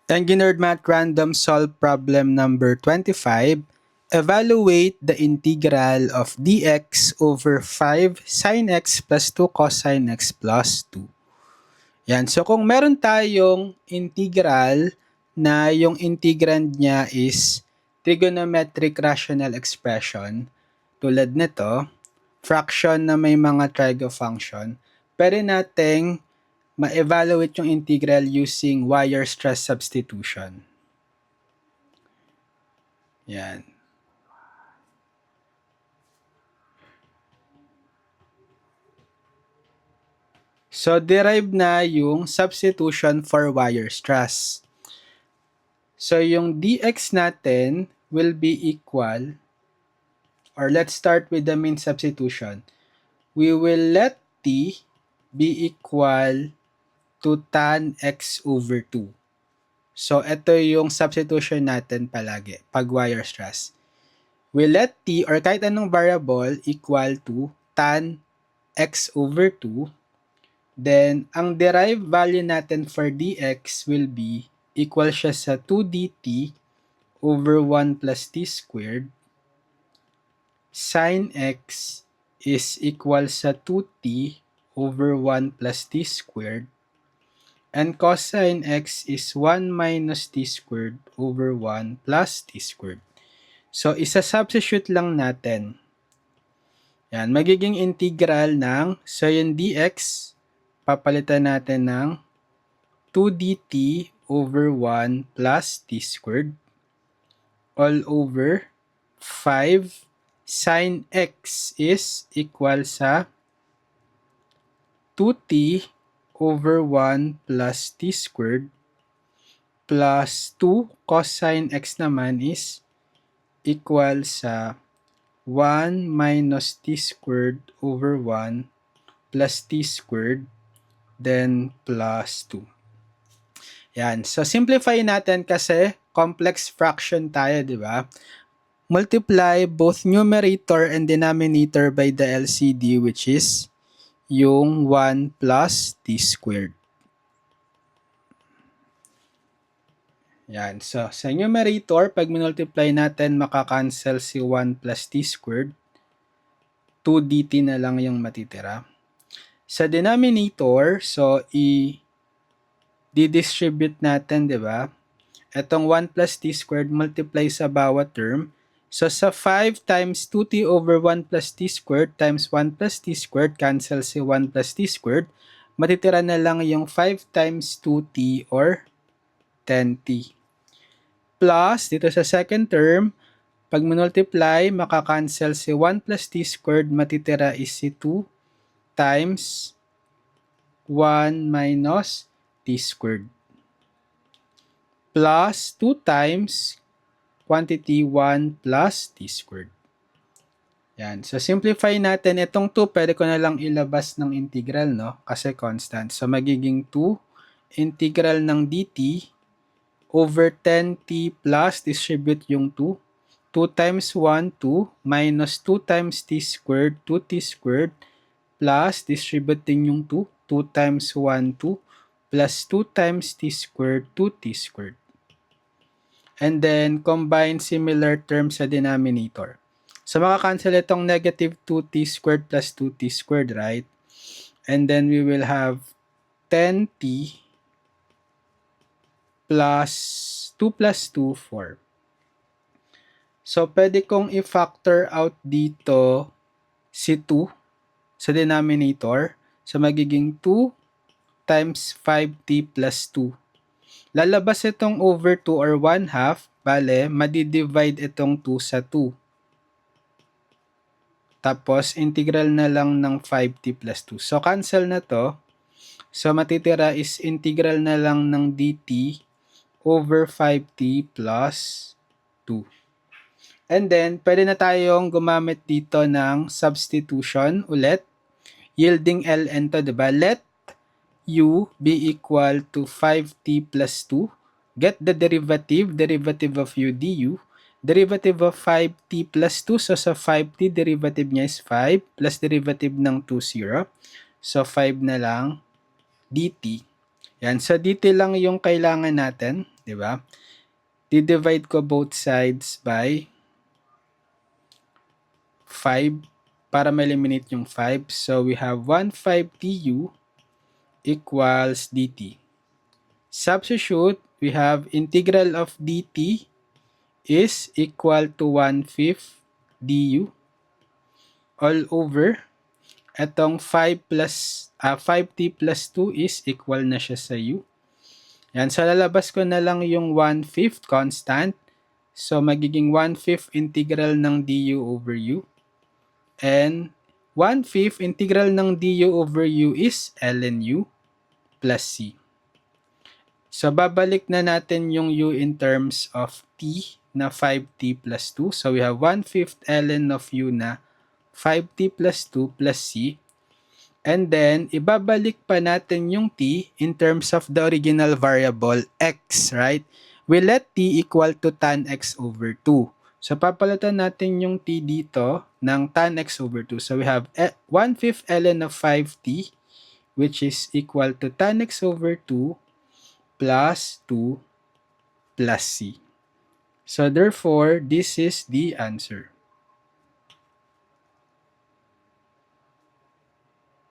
Engineered Math Random Solve Problem number 25. Evaluate the integral of dx over 5 sin x plus 2 cosine x plus 2. Yan. So kung meron tayong integral na yung integrand niya is trigonometric rational expression, tulad nito, fraction na may mga trigo function, pwede nating ma-evaluate yung integral using Weierstrass substitution. Yan. So, derive na yung substitution for Weierstrass. So, yung dx natin will be equal, or let's start with the mean substitution. We will let t be equal to tan x over 2. So, ito yung substitution natin palagi pag Weierstrass. We let t or kahit anong variable equal to tan x over 2. Then, ang derived value natin for dx will be equal siya sa 2 dt over 1 plus t squared. Sin x is equal sa 2t over 1 plus t squared. And cosine x is 1 minus t squared over 1 plus t squared. So, isa-substitute lang natin. Yan, magiging integral ng, so yung dx, papalitan natin ng 2 dt over 1 plus t squared all over 5 sin x is equal sa 2t over 1 plus t squared plus 2 cosine x naman is equal sa 1 minus t squared over 1 plus t squared then plus 2. Yan. So, simplify natin kasi complex fraction tayo, di ba? Multiply both numerator and denominator by the LCD, which is yung 1 plus t squared. Yan. So, sa numerator, pag multiply natin, makakancel si 1 plus t squared. 2 dt na lang yung matitira. Sa denominator, so, i-distribute natin, di ba? Itong 1 plus t squared multiply sa bawat term. So, sa 5 times 2t over 1 plus t squared times 1 plus t squared, cancel si 1 plus t squared. Matitira na lang yung 5 times 2t or 10t. Plus, dito sa second term, pag multiply, makakancel si 1 plus t squared, matitira is si 2 times 1 minus t squared. Plus 2 times quantity 1 plus t squared. Yan. So, simplify natin. Itong 2, pwede ko na lang ilabas ng integral, no? Kasi constant. So, magiging 2 integral ng dt over 10t plus distribute yung 2. 2 times 1, 2 minus 2 times t squared, 2t squared plus distribute din yung 2. 2 times 1, 2 plus 2 times t squared, 2t squared. And then, combine similar terms sa denominator. So, makakancel itong negative 2t squared plus 2t squared, right? And then, we will have 10t plus 2 plus 2, 4. So, pwede kong i-factor out dito si 2 sa denominator. So, magiging 2 times 5t plus 2. Lalabas itong over 2 or 1/2, bale, madidivide itong 2 sa 2. Tapos, integral na lang ng 5t plus 2. So, cancel na to. So, matitira is integral na lang ng dt over 5t plus 2. And then, pwede na tayong gumamit dito ng substitution ulit. Yielding ln to, diba? Let u be equal to 5t plus 2. Get the derivative of u du. Derivative of 5t plus 2. So, sa 5t, derivative niya is 5 plus derivative ng 2, 0. So, 5 na lang dt. Yan. So, dt lang yung kailangan natin. di ba? Di-divide ko both sides by 5 para ma-eliminate yung 5. So, we have 1/5 du equals dt. Substitute, we have integral of dt is equal to 1/5 du all over etong 5t plus 2 is equal na siya sa u. Yan, so lalabas ko na lang yung 1/5 constant. So magiging 1/5 integral ng du over u. And 1/5 integral ng du over u is ln u plus c. So babalik na natin yung u in terms of t na 5t plus 2. So we have 1/5 ln of u na 5t plus 2 plus c. And then, ibabalik pa natin yung t in terms of the original variable x, right? We let t equal to tan x over 2. So, papalitan natin yung t dito ng tan x over 2. So, we have 1/5 ln of 5t, which is equal to tan x over 2 plus 2 plus c. So, therefore, this is the answer.